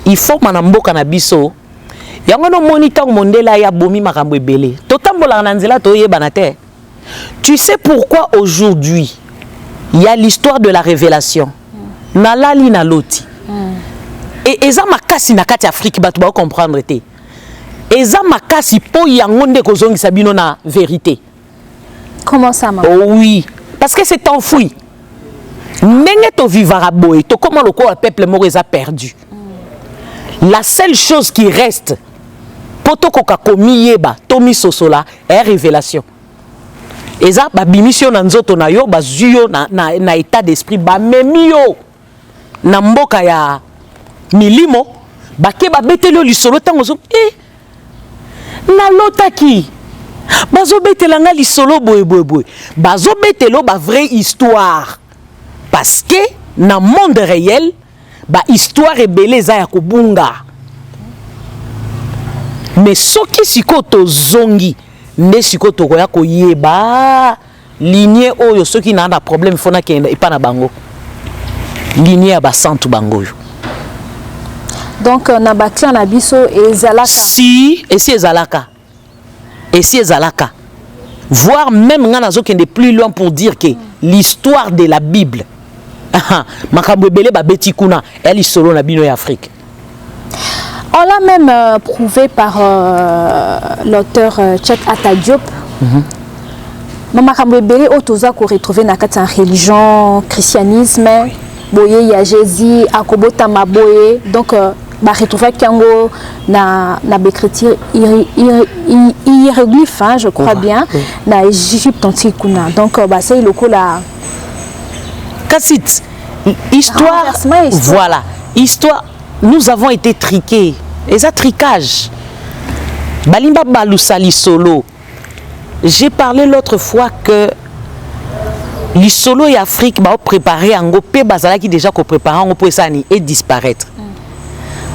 Il faut manamboka na biso. Yango no moniteur mondela ya bomi makambo ebele. Totambola na nzela to yeba na te. Tu sais pourquoi aujourd'hui il y a l'histoire de la révélation. Na lali na loti. Et eza makasi na kati Afrique batu ba comprendre te. Eza makasi po yango nde kozongisa bino na vérité. Comment ça maman? Oh oui. Parce que c'est enfoui. Ndenge to vivara boy, to comment le peuple moko a perdu. La seule chose qui reste, poto koka komi yeba, tomi sosola, est révélation. Eza ba bimission na nzoto na yo, ba zuyo na état d'esprit, ba memio na mboka ya milimo, ba ke ba betelo lisolo tango zo, na lotaki. Bazo betela nga lisolo boy. Bazo betelo ba vraie histoire. Parce que dans le monde réel, ba histoire est belle za ya kobunga. Mais ce qui siko to zongi, ne siko to koya ko yeba lignée oyo ceux qui n'a problème fona kenda et pas na bango. Lignée ba santu bango. Donc na ba clan na biso ezalaka. Si et si ezalaka. Et si ezalaka. Voire même nga nazo kende plus loin pour dire que l'histoire de la Bible makambo ebele ba beti kuna elle solo na bino ya Afrique. On l'a même prouvé par l'auteur Cheikh Anta Diop. Makambo ebele otoza ko retrouver na kati en religion christianisme boye ya Jésus akobota maboye donc ba retrouver kango na bécriture hiéroglyphe je crois bien na Égypte antique kuna donc ba c'est lokola Kassit, histoire, voilà, histoire, nous avons été triqués, et ça tricage. Balimba Balusali Solo, j'ai parlé l'autre fois que les solo et Afrique va préparer un gopé bazala qui déjà qu'on prépare un gopé ça et disparaître.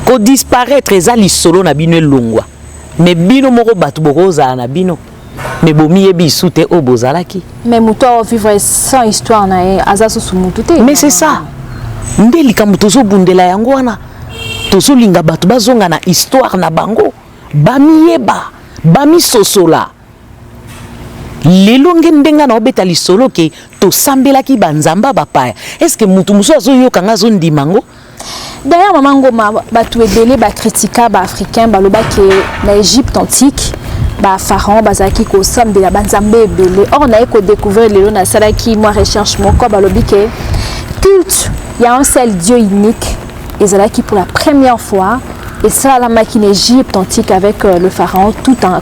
Qu'on disparaître et ça les solo na bino longwa, mais bino moro batu boroza na bino. Mais bomi ebi soute au bozalaki. Mais muto vivre sans histoire na azaso sumutute. Mais c'est ça. Ndeli kamutozo bundela yango wana. Tozo linga batu bazonga na histoire na bango. Bami yeba, bami sosola. lelo ngendenga na obeta lisolo ke to sambelaki banzamba bapaya. Est-ce que mutu muso azoyoka nga zo ndimango? D'ailleurs maman Ngoma batu ebele ba critica ba africain baloba ke na Égypte antique ba pharaon bazaki ko sambela banzambe ebele. Or na ko découvrir lelo na salaki moi recherche moko balobi ke culte, il y a un seul Dieu unique et zalaki pour la première fois. Et ça, la machine Égypte antique avec le pharaon tout en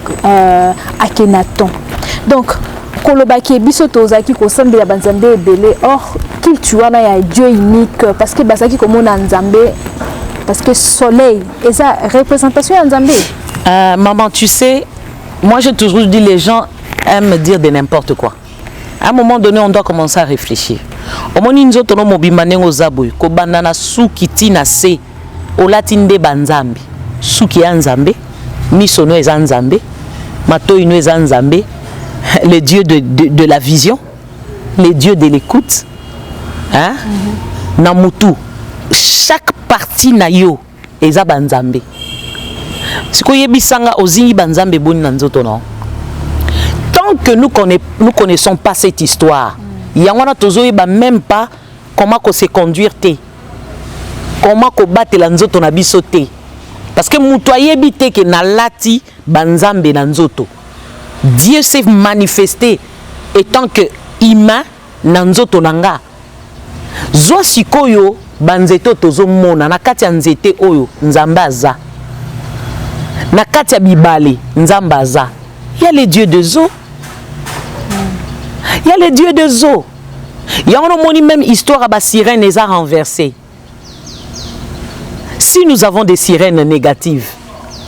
Akhenaton. Donc, kolobaki bisoto zaki ko sambela banzambe ebele. Or, culture wana ya Dieu unique parce que bazaki ko mona nzambe parce que soleil et ça représentation ya nzambe. Maman, tu sais, moi j'ai toujours dit les gens aiment dire de n'importe quoi. À un moment donné, on doit commencer à réfléchir. Au moment où nous avons mobimane ozaboy, ko banana suki tina se olatinde banzambe suki ya nzambe misono eza nzambe mato ino eza nzambe les dieux de la vision, les dieux de l'écoute, hein? Namutu chaque partie na yo eza banzambe siko yebisanga ozingi banzambe boni na nzoto non. Tant que nous connaissons pas cette histoire, yangwana tozoyeba même pas comment se conduire te. Comment combattre la nzoto na biso te. Parce que mutu ayebi te ke na lati banzambe na nzoto. Dieu s'est manifesté étant que humain na nzoto nanga. Zwa sikoyo banzeto tozo mona na kati ya nzete oyo nzambe aza. Na kati ya bibale nzambe aza. Il y a les dieux de Zo. Il y a les dieux de Zo. Il y a même histoire à ba sirène les a renversées. Si nous avons des sirènes négatives,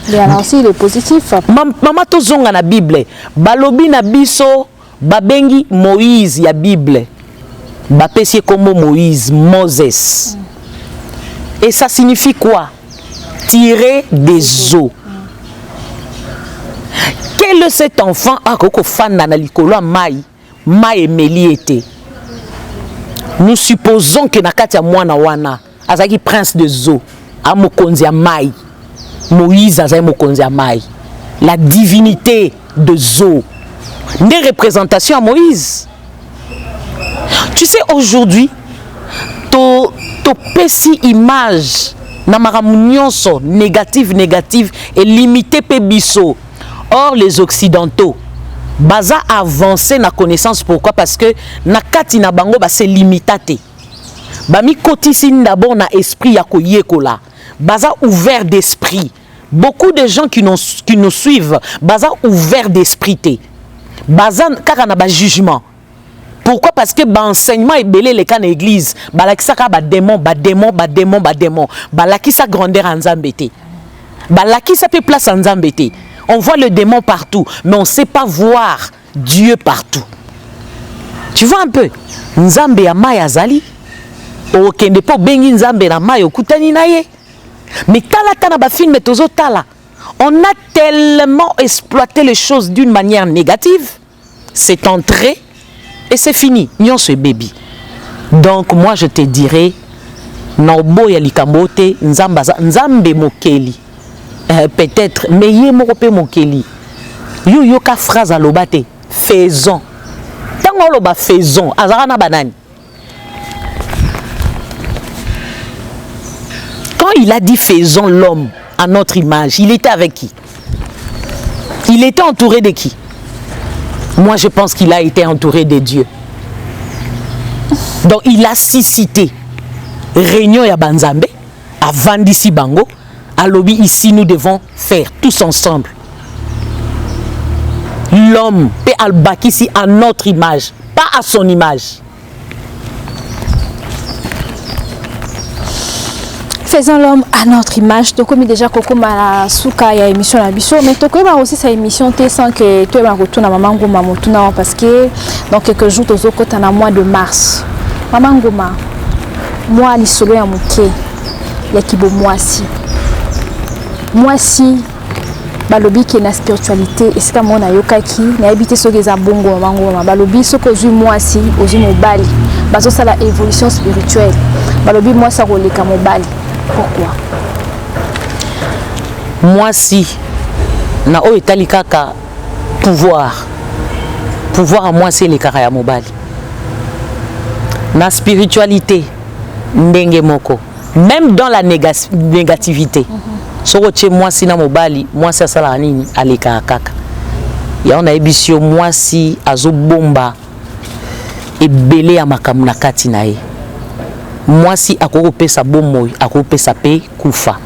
il y a aussi le positif. Maman tozonga na Bible, balobi na biso babengi Moïse ya Bible. Bapesi comme Moïse, Moses. Et ça signifie quoi? Tirer des eaux. Quel est cet enfant a koko fanda na likolo mai emeli ete? Nous supposons que Nakatia mwana wana azaki prince de Zo a mokonzi ya mai. Moïse azaki mokonzi ya mai. La divinité de Zo. Des représentations à Moïse. Tu sais aujourd'hui to pesi image na maramunionso négative et limité pe biso. Or les occidentaux baza avancé na connaissance. Pourquoi? Parce que na kati na bango ba se limitaté. Ba mi kotisi d'abord na esprit ya koyekola. Baza ouvert d'esprit. Beaucoup de gens qui nous suivent baza ouvert d'esprit te. Baza kaka na ba jugement. Pourquoi? Parce que ba enseignement est belé les cas na église. Ba la kisaka ba démon. Ba la kisa grandeur en nzambe te. Ba la kisa pe place en nzambe te. On voit le démon partout, mais on ne sait pas voir Dieu partout. Tu vois un peu? Nzambe ya mai azali. O kende po bengi nzambe na mai okutani na ye. Mais tala ba film tozo tala. On a tellement exploité les choses d'une manière négative. C'est entré et c'est fini. Nyon se baby. Donc moi je te dirais Naobo ya likambote nzambe mokeli. Peut-être, mais il y a mon keli. Yo ka phrase à l'obate. Faisons. Tant loba faisons. Azarana banane. Quand il a dit faisons l'homme à notre image, il était avec qui? Il était entouré de qui? Moi, je pense qu'il a été entouré de Dieu. Donc, il a cité réunion ya banzambe avant d'ici bango. À lobby ici, nous devons faire tous ensemble. L'homme peut albaki ici à notre image, pas à son image. Faisons l'homme à notre image. Donc, comme déjà, Coco m'a souka ya émission la biso, mais Toko m'a aussi sa émission T sans que tu m'as retourné à Maman Ngoma Motuna parce que dans quelques jours, tu as un mois de mars. Maman Ngoma, moi, l'isolo ya mouké, ya kibo moi si. Moi si balobi qui na spiritualité et c'est comme on a yokaki na habité so geza bongo mangoma balobi so ko zui moi si ozi mobali bazo ça la évolution spirituelle balobi moi ça roleka mobali. Pourquoi? Moi si na o etali kaka pouvoir pouvoir à moi c'est les karaya mobali na spiritualité ndenge moko même dans la négativité soko tche moi si na mobali moi ça sala nini aleka kaka ya on a ebisio moi si azo bomba ebele ya makamu na kati na ye moi si akoko pesa bomoy akoko pesa pe kufa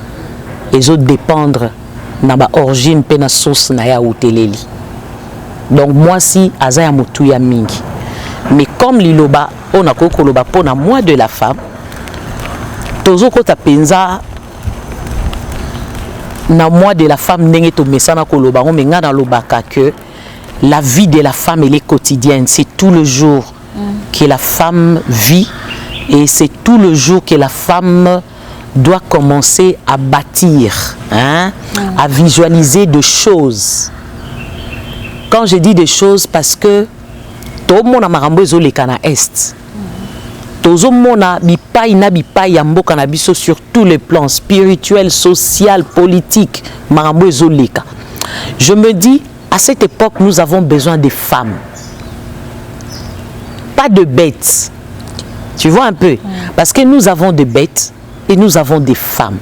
ezo dépendre na ba origine pe na source na ya uteleli. Donc moi si aza ya mutu ya mingi mais comme liloba on a koko loba pona moi de la femme tozo kota penza na moi de la femme ndenge to mesana ko loba on menga dans lobaka que la vie de la femme elle est quotidienne, c'est tout le jour que la femme vit et c'est tout le jour que la femme doit commencer à bâtir, hein, à visualiser des choses. Quand je dis des choses, parce que tout le monde a marambo ezole kana est. Tout le monde a bipai na bipai yambo kana biso sur tous les plans spirituel, social, politique, marambo ezole ka. Je me dis à cette époque nous avons besoin de femmes. Pas de bêtes. Tu vois un peu? Parce que nous avons des bêtes et nous avons des femmes.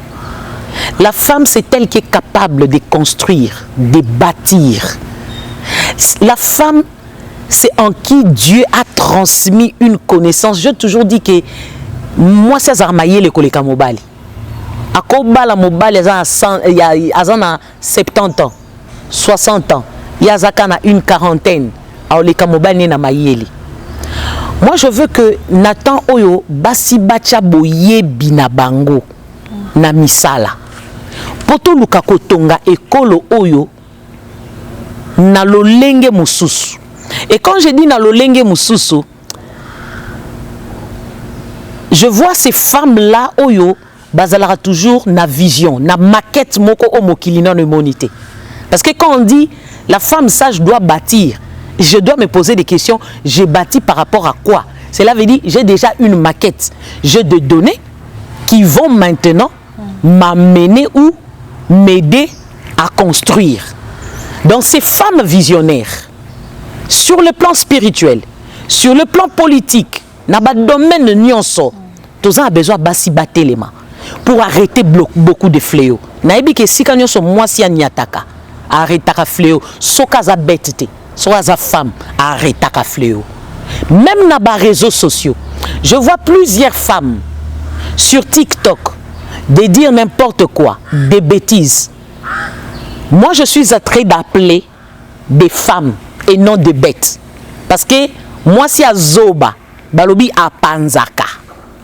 La femme, c'est elle qui est capable de construire, de bâtir. La femme, c'est en qui Dieu a transmis une connaissance. J'ai toujours dit que moi, c'est Armaïe le koleka mobali. Akobala mobali, il y a 70 ans, 60 ans. Il y a une quarantaine. Aoleka mobali na mayeli. Moi, je veux que Nathan Oyo basi bacha boye binabango na misala. Poto lukako tonga ekolo Oyo na lolenge mususu. Et quand je dis na lolenge mususu, je vois ces femmes-là Oyo bazalara toujours na vision, na maquette moko o mokili na monité. Parce que quand on dit la femme sage doit bâtir, je dois me poser des questions. J'ai bâti par rapport à quoi? Cela veut dire j'ai déjà une maquette. J'ai des données qui vont maintenant m'amener ou m'aider à construire. Donc ces femmes visionnaires, sur le plan spirituel, sur le plan politique, dans le domaine de nyonso, tous ont besoin de basi battre les mains pour arrêter beaucoup de fléaux. Naïbi que si quand nyonso moi si anyataka, arrêter les fléaux, sokaza bête. Soit sa femme arrête à fléau. Même dans les réseaux sociaux, je vois plusieurs femmes sur TikTok de dire n'importe quoi, des bêtises. Moi, je suis en train d'appeler des femmes et non des bêtes. Parce que moi, si à Zoba, balobi à Panzaka,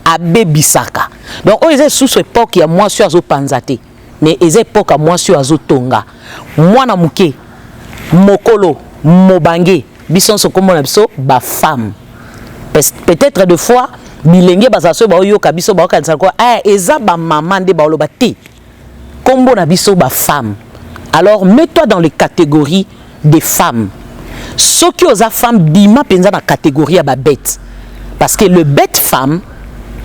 à Bebisaka. Donc, on est sous cette époque, il y a moi sur Azo Panzate. Mais ils époque à moi sur Azo Tonga. Moi, Namuke, Mokolo. Mobange, bison so comme biso ba femme. Peut-être deux fois bilenge basaso ba yo kabiso ba kanisa ko eza ba maman de ba oloba te. Kombo na biso ba femme. Alors mets-toi dans les catégories des femmes. Ceux qui osent femme bima penza dans la catégorie à ba bête. Parce que le bête femme,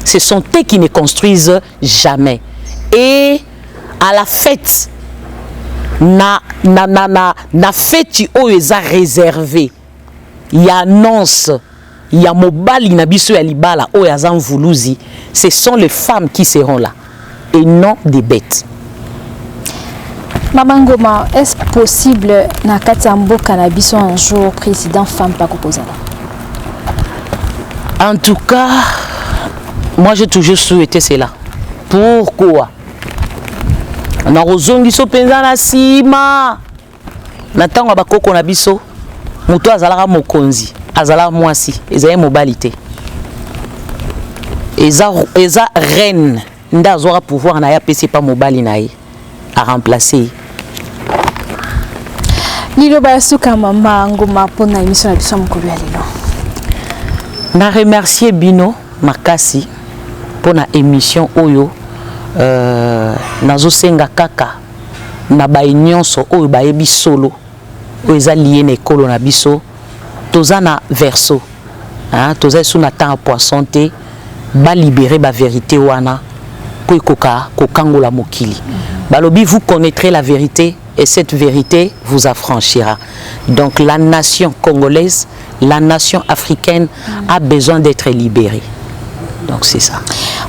ce sont eux qui ne construisent jamais. Et à la fête na fête oyo eza réservé. Il y a annonce, il y a mobali na biso ya libala oyo azan vuluzi. Ce sont les femmes qui seront là et non des bêtes. Maman Ngoma, est-ce possible na kati ya mboka na biso un jour président femme pas composant? En tout cas, moi j'ai toujours souhaité cela. Pourquoi? Na rozongi so penza na sima na tango bakoko na biso muto azalaka mokonzi azala mwasi ezali mobalité eza reine nda azora pouvoir na ya pesi pas mobali na ye à remplacer liloba suka mama Ngoma pona émission na biso mokolo ya lelo. Na remercier Bino Makasi pona émission oyo nazosenga kaka na baïnyonso oyo bayebi solo oyo eza lié na ekolo na biso toza na verso toza sous na temps poisson te ba libérer ba vérité wana ko ekoka kokangola mokili balobi vous connaîtrez la vérité et cette vérité vous affranchira. Donc la nation congolaise, la nation africaine a besoin d'être libérée. Donc c'est ça.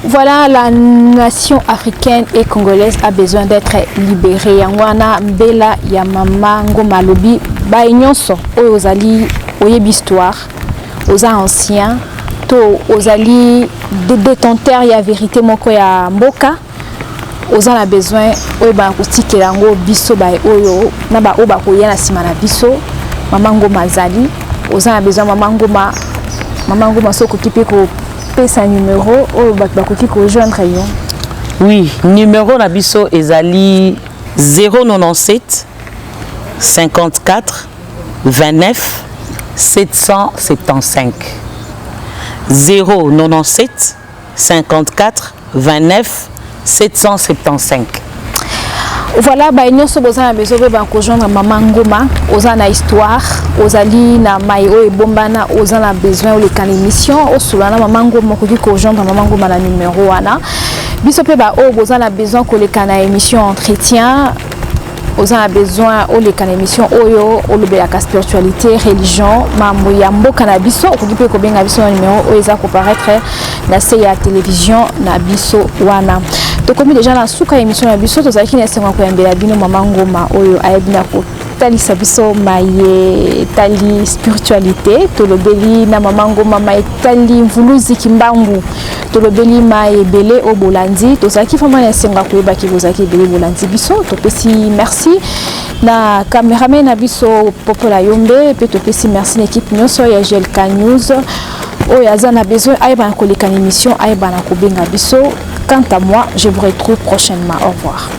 Voilà, la nation africaine et congolaise a besoin d'être libérée. Yangwana mbela ya mama ngoma lobi ba nyonso oyo ozali oyebi histoire aux anciens to ozali de détenteur ya vérité moko ya mboka oza na besoin oyo ba kotikela ngo biso ba oyo na ba oba koya na sima na biso mama ngoma zali oza na besoin mama ngoma soko kipe ko pesa numéro oyo ba koki ko joindre yo. Oui, numéro na biso ezali 097 54 29 775 097 54 29 775. Voilà, bah nyonso bozana besoin ba ko joindre mama ngoma oza na histoire ozali na mayo e bombana oza na besoin le kan émission osulana mama ngoma ko ko joindre mama ngoma na numéro wana biso pe ba o bozana besoin ko le kan émission entretien oza na besoin o le kan émission oyo o le bela spiritualité religion mambo ya mboka na biso ko kipe ko benga biso na numéro o eza ko paraître na ya télévision na biso wana. Donc comme déjà dans suka émission na biso tozaki na senga ko yambela bino mama ngoma oyo ayebina ko talisa biso maye tali spiritualité to lobeli na mama ngoma maye tali mvuluzi kimbangu to lobeli maye belé o bolandi tozaki fama na senga ko yeba ki bozaki belé bolandi biso to pesi merci na cameraman na biso Popola Yombe pe to pesi merci l'équipe nyonso ya GLK News oyo azana besoin ayeba na koleka émission ayeba na ko benga biso. Quant à moi, je vous retrouve prochainement. Au revoir.